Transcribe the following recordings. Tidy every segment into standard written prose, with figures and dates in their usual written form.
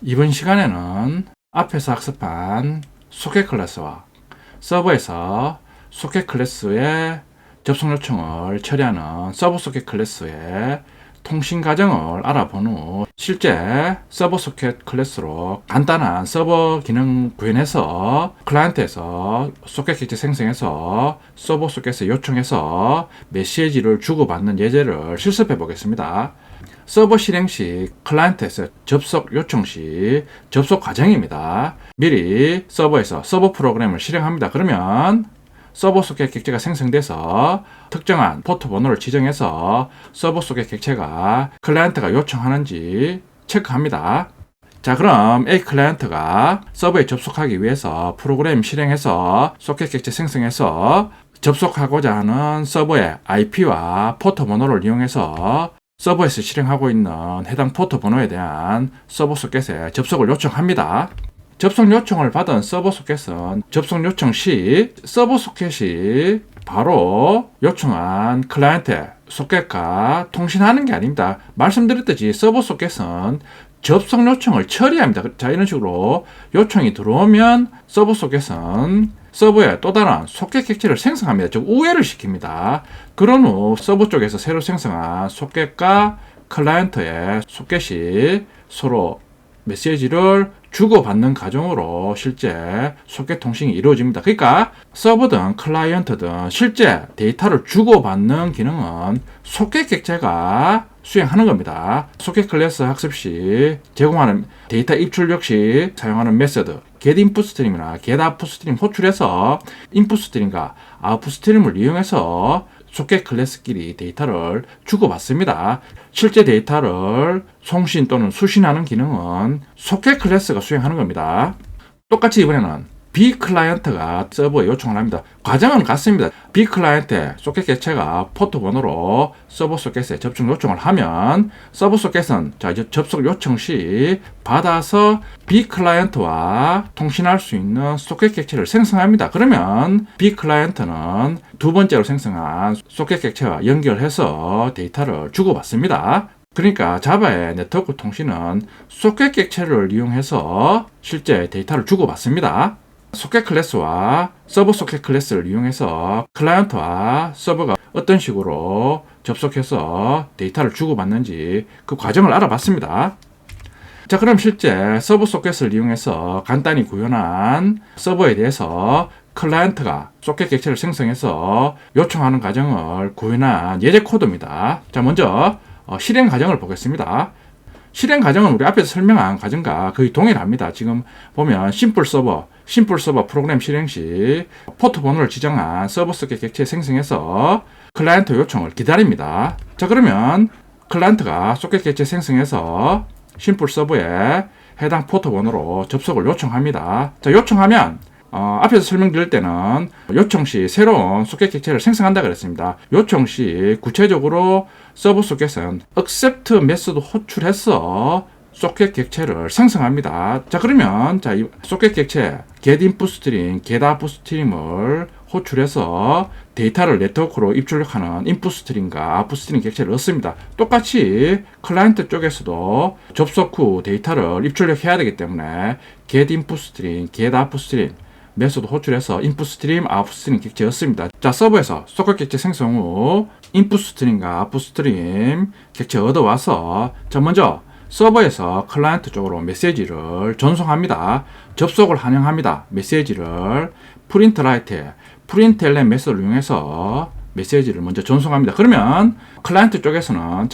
이번 시간에는 앞에서 학습한 소켓 클래스와 서버에서 소켓 클래스의 접속 요청을 처리하는 서버 소켓 클래스의 통신 과정을 알아본 후 실제 서버 소켓 클래스로 간단한 서버 기능 구현해서 클라이언트에서 소켓 객체 생성해서 서버 소켓에 요청해서 메시지를 주고받는 예제를 실습해 보겠습니다. 서버 실행 시 클라이언트에서 접속 요청 시 접속 과정입니다. 미리 서버에서 서버 프로그램을 실행합니다. 그러면 서버 소켓 객체가 생성돼서 특정한 포트 번호를 지정해서 서버 소켓 객체가 클라이언트가 요청하는지 체크합니다. 자, 그럼 A 클라이언트가 서버에 접속하기 위해서 프로그램 실행해서 소켓 객체 생성해서 접속하고자 하는 서버의 IP와 포트 번호를 이용해서 서버에서 실행하고 있는 해당 포트 번호에 대한 서버 소켓에 접속을 요청합니다. 접속 요청을 받은 서버 소켓은 접속 요청 시 서버 소켓이 바로 요청한 클라이언트의 소켓과 통신하는 게 아닙니다. 말씀드렸듯이 서버 소켓은 접속 요청을 처리합니다. 자, 이런 식으로 요청이 들어오면 서버 소켓은 서버에 또 다른 소켓 객체를 생성합니다. 즉 우회를 시킵니다. 그런 후 서버 쪽에서 새로 생성한 소켓과 클라이언트의 소켓이 서로 메시지를 주고받는 과정으로 실제 소켓 통신이 이루어집니다. 그러니까 서버든 클라이언트든 실제 데이터를 주고받는 기능은 소켓 객체가 수행하는 겁니다. 소켓 클래스 학습 시 제공하는 데이터 입출력 시 사용하는 메서드 getInput 스트림이나 getOutput 스트림 호출해서 인풋 스트림과 아웃풋 스트림을 이용해서 소켓 클래스끼리 데이터를 주고받습니다. 실제 데이터를 송신 또는 수신하는 기능은 소켓 클래스가 수행하는 겁니다. 똑같이 이번에는 B 클라이언트가 서버에 요청을 합니다. 과정은 같습니다. B 클라이언트의 소켓 객체가 포트 번호로 서버 소켓에 접속 요청을 하면 서버 소켓은 접속 요청 시 받아서 B 클라이언트와 통신할 수 있는 소켓 객체를 생성합니다. 그러면 B 클라이언트는 두 번째로 생성한 소켓 객체와 연결해서 데이터를 주고받습니다. 그러니까 자바의 네트워크 통신은 소켓 객체를 이용해서 실제 데이터를 주고받습니다. 소켓 클래스와 서버 소켓 클래스를 이용해서 클라이언트와 서버가 어떤 식으로 접속해서 데이터를 주고받는지 그 과정을 알아봤습니다. 자, 그럼 실제 서버 소켓을 이용해서 간단히 구현한 서버에 대해서 클라이언트가 소켓 객체를 생성해서 요청하는 과정을 구현한 예제 코드입니다. 자, 먼저 실행 과정을 보겠습니다. 실행 과정은 우리 앞에서 설명한 과정과 거의 동일합니다. 지금 보면 심플 서버 프로그램 실행 시 포트 번호를 지정한 서버 소켓 객체 생성해서 클라이언트 요청을 기다립니다. 자, 그러면 클라이언트가 소켓 객체 생성해서 심플 서버에 해당 포트 번호로 접속을 요청합니다. 자, 요청하면 앞에서 설명드릴 때는 요청 시 새로운 소켓 객체를 생성한다 그랬습니다. 요청 시 구체적으로 서버 소켓은 accept 메소드 호출해서 소켓 객체를 생성합니다. 자, 그러면 이 소켓 객체 getInput 스트림, getOutput 스트림을 호출해서 데이터를 네트워크로 입출력하는 인풋 스트림과 아웃풋 스트림 객체를 넣습니다. 똑같이 클라이언트 쪽에서도 접속 후 데이터를 입출력해야 되기 때문에 getInput 스트림, getOutput 스트림 메소드 호출해서 인풋 스트림, 아웃풋 스트림 객체였습니다. 자, 서버에서 소켓 객체 생성 후 인풋 스트림과 아웃풋 스트림 객체 얻어와서 먼저 서버에서 클라이언트 쪽으로 메시지를 전송합니다. 접속을 환영합니다. 메시지를 프린트LN 메소드를 이용해서 메시지를 먼저 전송합니다. 그러면 클라이언트 쪽에서는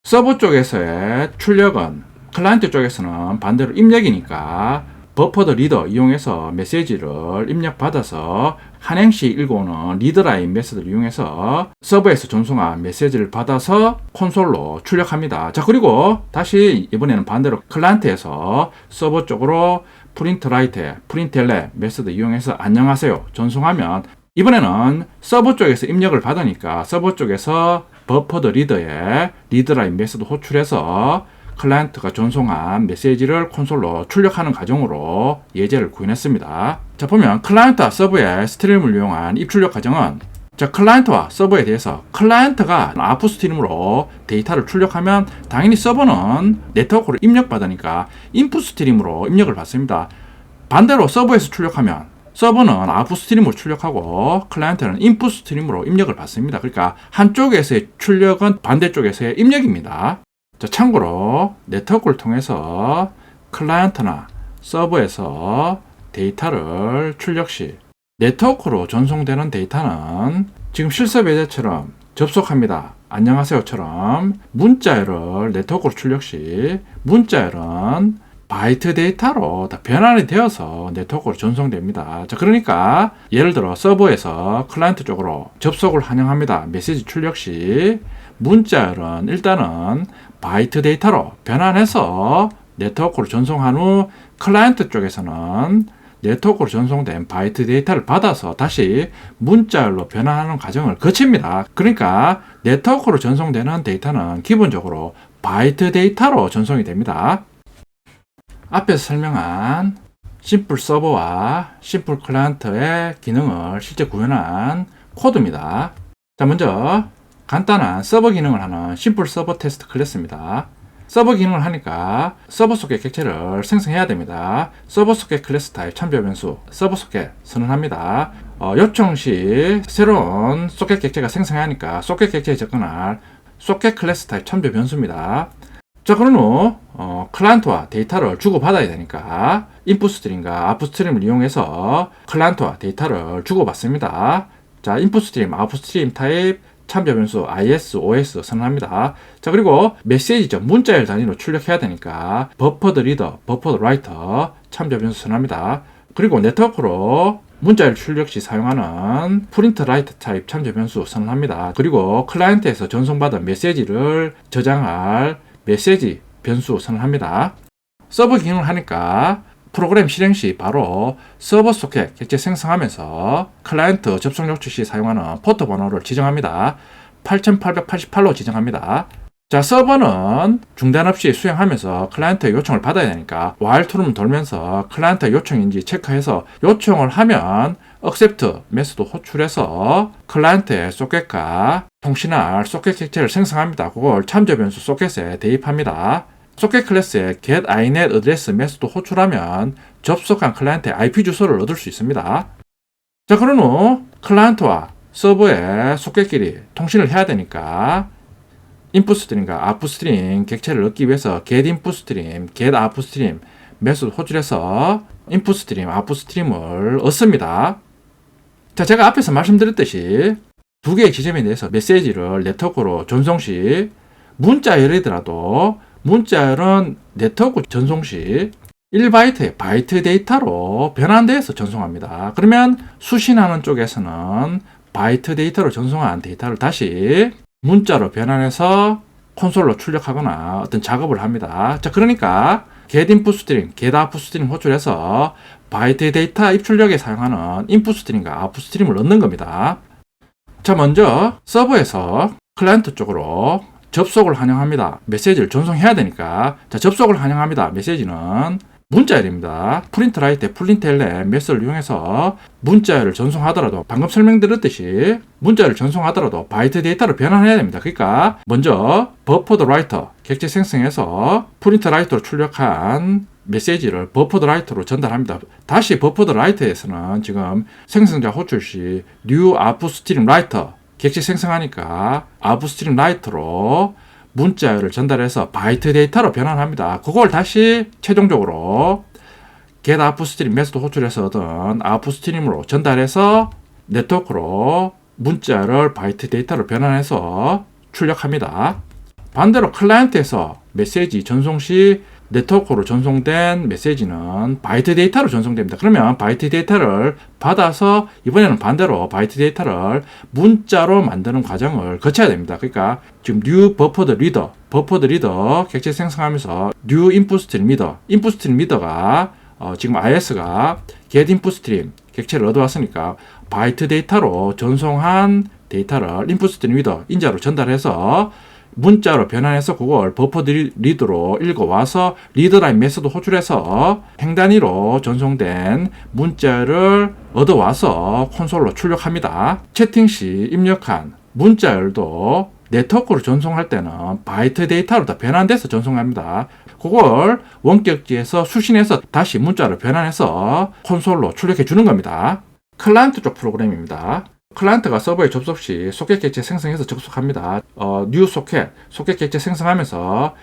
서버 쪽에서의 출력은 클라이언트 쪽에서는 반대로 입력이니까 버퍼드 리더 이용해서 메시지를 입력받아서 한행시 읽어오는 리드라인 메소드를 이용해서 서버에서 전송한 메시지를 받아서 콘솔로 출력합니다. 자, 그리고 다시 이번에는 반대로 클라이언트에서 서버 쪽으로 프린트LN 메소드 이용해서 안녕하세요 전송하면 이번에는 서버 쪽에서 입력을 받으니까 서버 쪽에서 버퍼드 리더에 리드라인 메소드 호출해서 클라이언트가 전송한 메시지를 콘솔로 출력하는 과정으로 예제를 구현했습니다. 자, 보면 클라이언트와 서버의 스트림을 이용한 입출력 과정은 자, 클라이언트와 서버에 대해서 클라이언트가 아웃풋 스트림으로 데이터를 출력하면 당연히 서버는 네트워크로 입력받으니까 인풋 스트림으로 입력을 받습니다. 반대로 서버에서 출력하면 서버는 아웃풋 스트림으로 출력하고 클라이언트는 인풋 스트림으로 입력을 받습니다. 그러니까 한쪽에서의 출력은 반대쪽에서의 입력입니다. 자, 참고로 네트워크를 통해서 클라이언트나 서버에서 데이터를 출력 시 네트워크로 전송되는 데이터는 지금 실습 예제처럼 접속합니다. 안녕하세요처럼 문자열을 네트워크로 출력 시 문자열은 바이트 데이터로 다 변환이 되어서 네트워크로 전송됩니다. 자, 그러니까 예를 들어 서버에서 클라이언트 쪽으로 접속을 환영합니다. 메시지 출력 시 문자열은 일단은 바이트 데이터로 변환해서 네트워크로 전송한 후 클라이언트 쪽에서는 네트워크로 전송된 바이트 데이터를 받아서 다시 문자열로 변환하는 과정을 거칩니다. 그러니까 네트워크로 전송되는 데이터는 기본적으로 바이트 데이터로 전송이 됩니다. 앞에서 설명한 심플 서버와 심플 클라이언트의 기능을 실제 구현한 코드입니다. 자, 먼저 간단한 서버 기능을 하는 심플 서버 테스트 클래스입니다. 서버 기능을 하니까 서버 소켓 객체를 생성해야 됩니다. 서버 소켓 클래스 타입 참조 변수 서버 소켓 선언합니다. 요청 시 새로운 소켓 객체가 생성해야 하니까 소켓 객체에 접근할 소켓 클래스 타입 참조 변수입니다. 자, 그런 후 클라이언트와 데이터를 주고받아야 되니까 인풋 스트림과 아웃풋 스트림을 이용해서 클라이언트와 데이터를 주고받습니다. 자, 인풋 스트림, 아웃풋 스트림 타입 참조 변수 is, os 선언합니다. 자, 그리고 메시지죠. 문자열 단위로 출력해야 되니까 버퍼드 리더, 버퍼드 라이터 참조 변수 선언합니다. 그리고 네트워크로 문자열 출력 시 사용하는 프린트 라이트 타입 참조 변수 선언합니다. 그리고 클라이언트에서 전송받은 메시지를 저장할 메시지 변수 선언합니다. 서버 기능을 하니까 프로그램 실행 시 바로 서버 소켓 객체 생성하면서 클라이언트 접속 요청 시 사용하는 포트 번호를 지정합니다. 8888로 지정합니다. 자, 서버는 중단 없이 수행하면서 클라이언트의 요청을 받아야 되니까 while true를 돌면서 클라이언트의 요청인지 체크해서 요청을 하면 accept 메소드 호출해서 클라이언트의 소켓과 통신할 소켓 객체를 생성합니다. 그걸 참조 변수 소켓에 대입합니다. 소켓 클래스에 get inet address 메소드 호출하면 접속한 클라이언트의 IP 주소를 얻을 수 있습니다. 자, 그런 후 클라이언트와 서버의 소켓끼리 통신을 해야 되니까 인풋 스트림과 아웃풋 스트림 객체를 얻기 위해서 get input stream, get output stream 메소드 호출해서 인풋 스트림, 아웃풋 스트림을 얻습니다. 자, 제가 앞에서 말씀드렸듯이 두 개의 지점에 대해서 메시지를 네트워크로 전송 시 문자열이더라도 문자열은 네트워크 전송 시 1바이트의 바이트 데이터로 변환돼서 전송합니다. 그러면 수신하는 쪽에서는 바이트 데이터로 전송한 데이터를 다시 문자로 변환해서 콘솔로 출력하거나 어떤 작업을 합니다. 자, 그러니까 get input stream, get output stream 호출해서 바이트 데이터 입출력에 사용하는 인풋 스트림과 아웃풋 스트림을 얻는 겁니다. 자, 먼저 서버에서 클라이언트 쪽으로 접속을 환영합니다. 메시지를 전송해야 되니까 자, 접속을 환영합니다. 메시지는 문자열입니다. 프린트 라이트, 프린트 엘렘 메시지를 이용해서 문자열을 전송하더라도 방금 설명드렸듯이 문자열을 전송하더라도 바이트 데이터로 변환해야 됩니다. 그러니까 먼저 버퍼드 라이터 객체 생성해서 프린트 라이터로 출력한 메시지를 버퍼드 라이터로 전달합니다. 다시 버퍼드 라이터에서는 지금 생성자 호출 시 new output stream writer 객체 생성하니까 output stream writer로 문자열을 전달해서 바이트 데이터로 변환합니다. 그걸 다시 최종적으로 get output stream 메소드 호출해서 얻은 output stream으로 전달해서 네트워크로 문자를 바이트 데이터로 변환해서 출력합니다. 반대로 클라이언트에서 메시지 전송 시 네트워크로 전송된 메시지는 바이트 데이터로 전송됩니다. 그러면 바이트 데이터를 받아서 이번에는 반대로 바이트 데이터를 문자로 만드는 과정을 거쳐야 됩니다. 그러니까 지금 new buffered reader 객체 생성하면서 new input stream reader가 지금 is가 get input stream 객체를 얻어왔으니까 바이트 데이터로 전송한 데이터를 input stream reader 인자로 전달해서 문자로 변환해서 그걸 버퍼드 리드로 읽어와서 리드라인 메소드 호출해서 행 단위로 전송된 문자를 얻어와서 콘솔로 출력합니다. 채팅 시 입력한 문자열도 네트워크로 전송할 때는 바이트 데이터로 다 변환돼서 전송합니다. 그걸 원격지에서 수신해서 다시 문자로 변환해서 콘솔로 출력해 주는 겁니다. 클라이언트 쪽 프로그램입니다. 클라이언트가 서버에 접속 시 소켓 객체 생성해서 접속합니다. 뉴 소켓 객체 생성하면서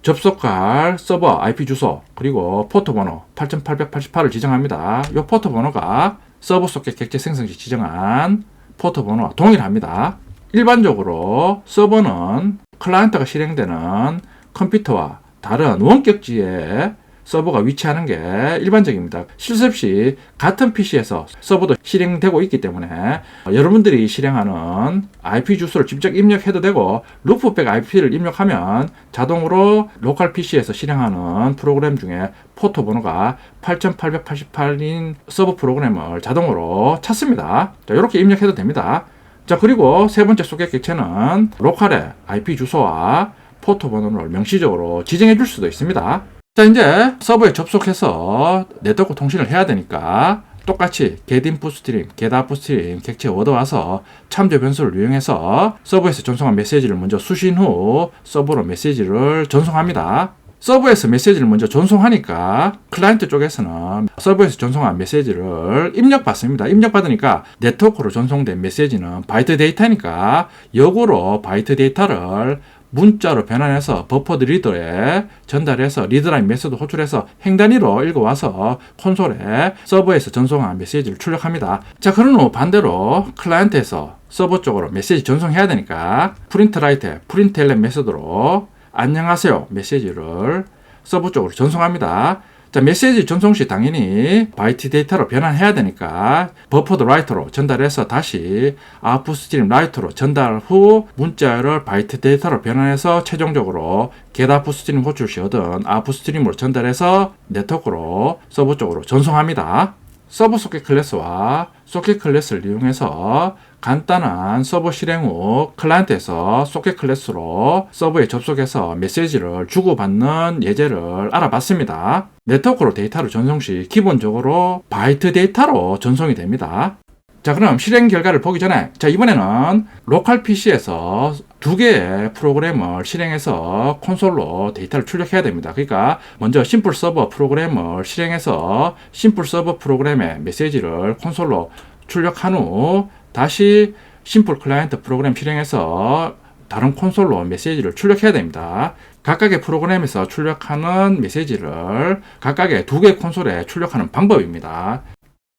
접속할 서버 IP 주소 그리고 포트 번호 8888을 지정합니다. 이 포트 번호가 서버 소켓 객체 생성 시 지정한 포트 번호와 동일합니다. 일반적으로 서버는 클라이언트가 실행되는 컴퓨터와 다른 원격지에 서버가 위치하는 게 일반적입니다. 실습 시 같은 PC에서 서버도 실행되고 있기 때문에 여러분들이 실행하는 IP 주소를 직접 입력해도 되고 루프백 IP를 입력하면 자동으로 로컬 PC에서 실행하는 프로그램 중에 포트 번호가 8888인 서버 프로그램을 자동으로 찾습니다. 자, 이렇게 입력해도 됩니다. 자, 그리고 세 번째 소켓 객체는 로컬의 IP 주소와 포트 번호를 명시적으로 지정해 줄 수도 있습니다. 자, 이제 서버에 접속해서 네트워크 통신을 해야 되니까 똑같이 get input stream, get output stream 객체 얻어와서 참조 변수를 이용해서 서버에서 전송한 메시지를 먼저 수신 후 서버로 메시지를 전송합니다. 서버에서 메시지를 먼저 전송하니까 클라이언트 쪽에서는 서버에서 전송한 메시지를 입력받습니다. 입력받으니까 네트워크로 전송된 메시지는 바이트 데이터니까 역으로 바이트 데이터를 문자로 변환해서 버퍼드 리더에 전달해서 리드라인 메시지 호출해서 행 단위로 읽어와서 콘솔에 서버에서 전송한 메시지를 출력합니다. 자, 그런 후 반대로 클라이언트에서 서버 쪽으로 메시지 전송해야 되니까 프린트 라이트, 프린트 엘렌 메소드로 안녕하세요 메시지를 서버 쪽으로 전송합니다. 자, 메시지 전송 시 당연히 바이트 데이터로 변환해야 되니까 버퍼드 라이터로 전달해서 다시 아웃풋 스트림 라이터로 전달 후 문자를 바이트 데이터로 변환해서 최종적으로 get 아웃풋 스트림 호출 시 얻은 아웃풋 스트림으로 전달해서 네트워크로 서버 쪽으로 전송합니다. 서버 소켓 클래스와 소켓 클래스를 이용해서 간단한 서버 실행 후 클라이언트에서 소켓 클래스로 서버에 접속해서 메시지를 주고받는 예제를 알아봤습니다. 네트워크로 데이터를 전송 시 기본적으로 바이트 데이터로 전송이 됩니다. 자, 그럼 실행 결과를 보기 전에 이번에는 로컬 PC에서 두 개의 프로그램을 실행해서 콘솔로 데이터를 출력해야 됩니다. 그러니까 먼저 심플 서버 프로그램을 실행해서 심플 서버 프로그램의 메시지를 콘솔로 출력한 후 다시 심플 클라이언트 프로그램 실행해서 다른 콘솔로 메시지를 출력해야 됩니다. 각각의 프로그램에서 출력하는 메시지를 각각의 두 개의 콘솔에 출력하는 방법입니다.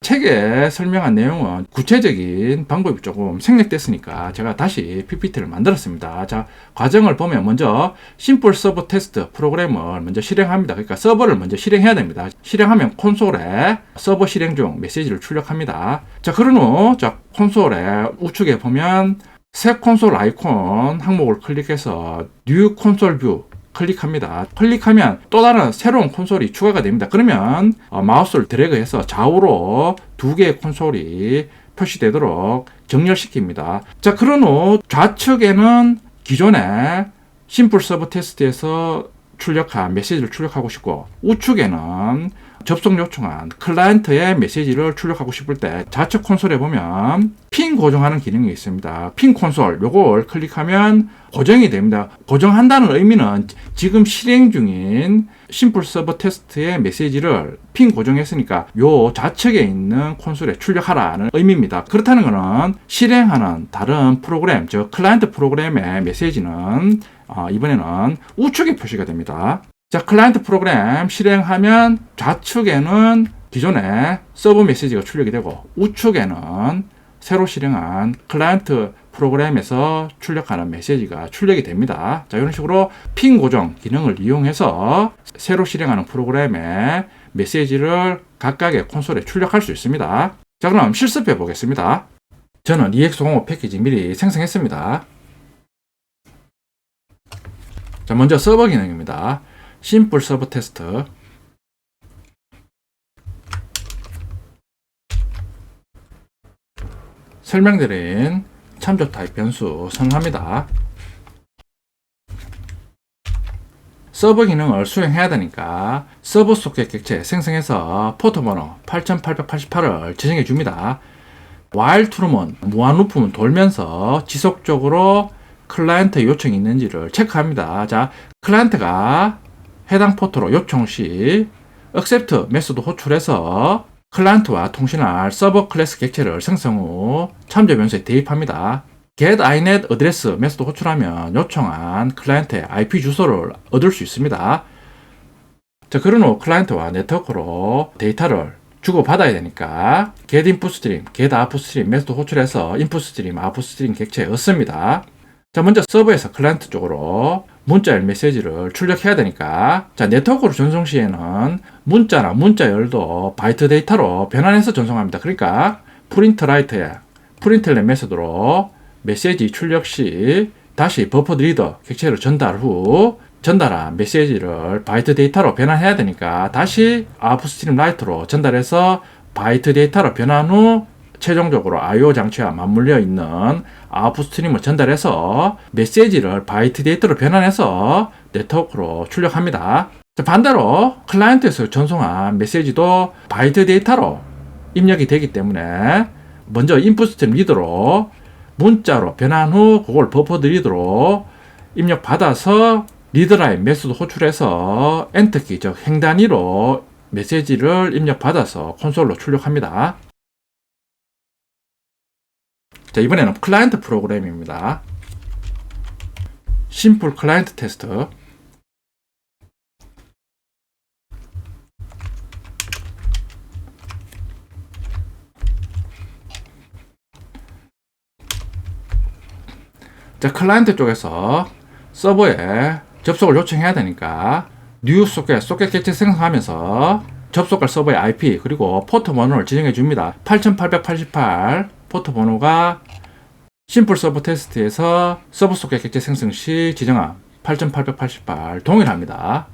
책에 설명한 내용은 구체적인 방법이 조금 생략됐으니까 제가 다시 PPT를 만들었습니다. 자, 과정을 보면 먼저 심플 서버 테스트 프로그램을 먼저 실행합니다. 그러니까 서버를 먼저 실행해야 됩니다. 실행하면 콘솔에 서버 실행 중 메시지를 출력합니다. 자, 그런 후 콘솔의 우측에 보면 새 콘솔 아이콘 항목을 클릭해서 뉴 콘솔 뷰 클릭합니다. 클릭하면 또 다른 새로운 콘솔이 추가가 됩니다. 그러면 마우스를 드래그해서 좌우로 두 개의 콘솔이 표시되도록 정렬시킵니다. 자, 그런 후 좌측에는 기존에 심플 서버 테스트에서 출력한 메시지를 출력하고 싶고 우측에는 접속 요청한 클라이언트의 메시지를 출력하고 싶을 때 좌측 콘솔에 보면 핀 고정하는 기능이 있습니다. 핀 콘솔 요걸 클릭하면 고정이 됩니다. 고정한다는 의미는 지금 실행 중인 심플 서버 테스트의 메시지를 핀 고정했으니까 요 좌측에 있는 콘솔에 출력하라는 의미입니다. 그렇다는 것은 실행하는 다른 프로그램, 즉 클라이언트 프로그램의 메시지는 이번에는 우측에 표시가 됩니다. 자, 클라이언트 프로그램 실행하면 좌측에는 기존에 서버 메시지가 출력이 되고 우측에는 새로 실행한 클라이언트 프로그램에서 출력하는 메시지가 출력이 됩니다. 자, 이런 식으로 핀 고정 기능을 이용해서 새로 실행하는 프로그램의 메시지를 각각의 콘솔에 출력할 수 있습니다. 자, 그럼 실습해 보겠습니다. 저는 EX05 패키지 미리 생성했습니다. 자, 먼저 서버 기능입니다. 심플 서버 테스트. 설명드린 참조 타입 변수 선언합니다. 서버 기능을 수행해야 되니까 서버 소켓 객체 생성해서 포트 번호 8888을 지정해 줍니다. while true는 무한 루프문 돌면서 지속적으로 클라이언트 요청이 있는지를 체크합니다. 자, 클라이언트가 해당 포트로 요청 시 accept 메소드 호출해서 클라이언트와 통신할 서버 클래스 객체를 생성 후 참조 변수에 대입합니다. get inet address 메소드 호출하면 요청한 클라이언트의 IP 주소를 얻을 수 있습니다. 자, 그런 후 클라이언트와 네트워크로 데이터를 주고받아야 되니까 get input stream, get output stream 메소드 호출해서 input stream, output stream 객체에 얻습니다. 자, 먼저 서버에서 클라이언트 쪽으로 문자 열 메시지를 출력해야 되니까, 자, 네트워크로 전송 시에는 문자나 문자열도 바이트 데이터로 변환해서 전송합니다. 그러니까 print write에 println 메소드로 메시지 출력 시 다시 버퍼드 리더 객체를 전달 후 전달한 메시지를 바이트 데이터로 변환해야 되니까 다시 아웃스트림 라이트로 전달해서 바이트 데이터로 변환 후 최종적으로 I/O 장치와 맞물려 있는 아웃스트림을 전달해서 메시지를 바이트 데이터로 변환해서 네트워크로 출력합니다. 반대로 클라이언트에서 전송한 메시지도 바이트 데이터로 입력이 되기 때문에 먼저 인풋 스트림 리더로 문자로 변환 후 그걸 버퍼드 리더로 입력 받아서 리드라인 메소드 호출해서 엔터키 즉 행 단위로 메시지를 입력 받아서 콘솔로 출력합니다. 자, 이번에는 클라이언트 프로그램입니다. 심플 클라이언트 테스트. 자, 클라이언트 쪽에서 서버에 접속을 요청해야 되니까 new 소켓 객체 생성하면서 접속할 서버의 IP 그리고 포트 번호를 지정해 줍니다. 8888 포트 번호가 심플 서버 테스트에서 서버 소켓 객체 생성 시 지정한 8888 동일합니다.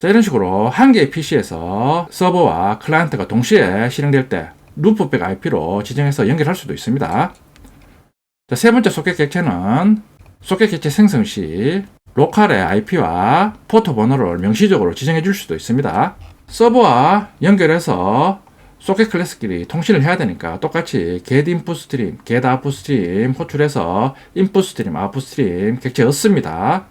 자, 이런 식으로 한 개의 PC에서 서버와 클라이언트가 동시에 실행될 때 루프백 IP로 지정해서 연결할 수도 있습니다. 자, 세 번째 소켓 객체는 소켓 객체 생성 시 로컬의 IP와 포트 번호를 명시적으로 지정해 줄 수도 있습니다. 서버와 연결해서 소켓 클래스끼리 통신을 해야 되니까 똑같이 get input stream, get output stream 호출해서 input stream, output stream 객체 얻습니다.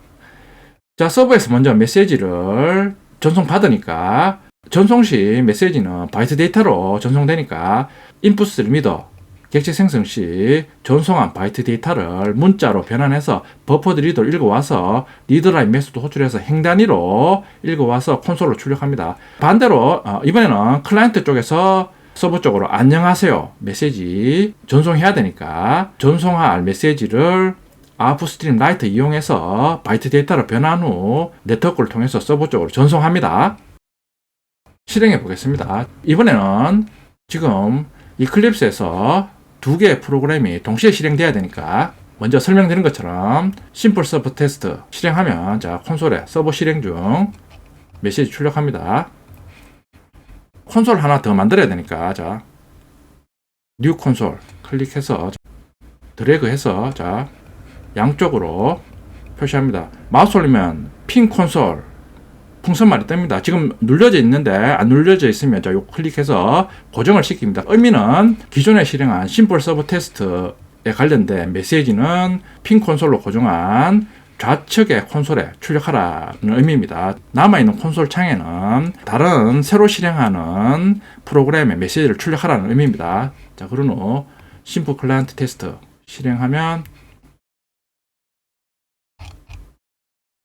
자, 서버에서 먼저 메시지를 전송 받으니까 전송 시 메시지는 바이트 데이터로 전송되니까 input stream 리더 객체 생성 시 전송한 바이트 데이터를 문자로 변환해서 버퍼드 리더로 읽어와서 리드라인 메소드 호출해서 행 단위로 읽어와서 콘솔로 출력합니다. 반대로 이번에는 클라이언트 쪽에서 서버 쪽으로 안녕하세요 메시지 전송해야 되니까 전송할 메시지를 아웃스트림 라이트 이용해서 바이트 데이터로 변환 후 네트워크를 통해서 서버 쪽으로 전송합니다. 실행해 보겠습니다. 이번에는 지금 이클립스에서 두 개의 프로그램이 동시에 실행돼야 되니까 먼저 설명드린 것처럼 심플 서버 테스트 실행하면 자, 콘솔에 서버 실행 중 메시지 출력합니다. 콘솔 하나 더 만들어야 되니까 자, 뉴 콘솔 클릭해서 드래그해서 자, 양쪽으로 표시합니다. 마우스 올리면 핑 콘솔 풍선말이 뜹니다. 지금 눌려져 있는데 안 눌려져 있으면 자, 요 클릭해서 고정을 시킵니다. 의미는 기존에 실행한 심플 서버 테스트에 관련된 메시지는 핑 콘솔로 고정한 좌측의 콘솔에 출력하라는 의미입니다. 남아있는 콘솔 창에는 다른 새로 실행하는 프로그램의 메시지를 출력하라는 의미입니다. 자, 그런 후 심플 클라이언트 테스트 실행하면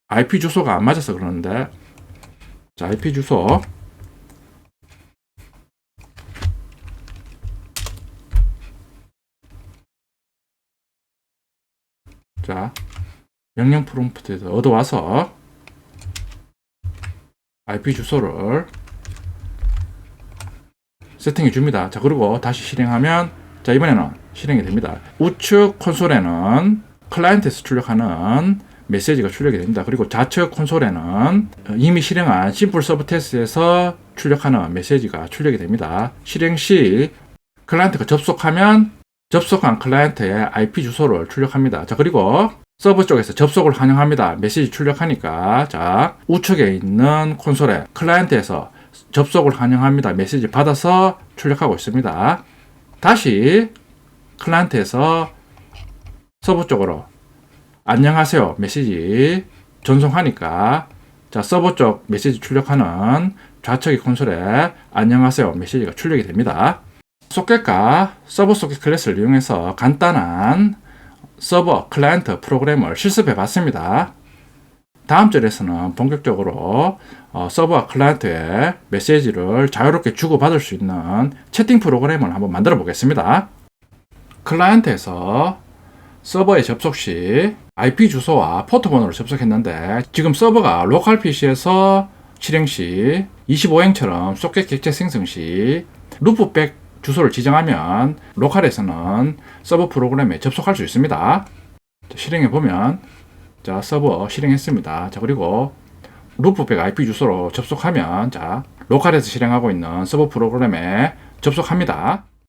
IP 주소가 안 맞아서 그러는데 자, IP 주소 자, 명령 프롬프트에서 얻어와서 IP 주소를 세팅해 줍니다. 자, 그리고 다시 실행하면 자, 이번에는 실행이 됩니다. 우측 콘솔에는 클라이언트에서 출력하는 메시지가 출력이 됩니다. 그리고 좌측 콘솔에는 이미 실행한 심플 서버 테스트에서 출력하는 메시지가 출력이 됩니다. 실행 시 클라이언트가 접속하면 접속한 클라이언트의 IP 주소를 출력합니다. 자, 그리고 서버 쪽에서 접속을 환영합니다. 메시지 출력하니까 자 우측에 있는 콘솔에 클라이언트에서 접속을 환영합니다. 메시지 받아서 출력하고 있습니다. 다시 클라이언트에서 서버 쪽으로 안녕하세요 메시지 전송하니까 자 서버 쪽 메시지 출력하는 좌측의 콘솔에 안녕하세요 메시지가 출력이 됩니다. 소켓과 서버 소켓 클래스를 이용해서 간단한 서버 클라이언트 프로그램을 실습해 봤습니다. 다음 절에서는 본격적으로 서버와 클라이언트의 메시지를 자유롭게 주고받을 수 있는 채팅 프로그램을 한번 만들어 보겠습니다. 클라이언트에서 서버에 접속 시 IP 주소와 포트번호를 접속했는데 지금 서버가 로컬 PC에서 실행 시 25행처럼 소켓 객체 생성 시 루프백 주소를 지정하면 로컬에서는 서버 프로그램에 접속할 수 있습니다. 실행해 보면 자 서버 실행했습니다. 자 그리고 루프백 IP 주소로 접속하면 자 로컬에서 실행하고 있는 서버 프로그램에 접속합니다.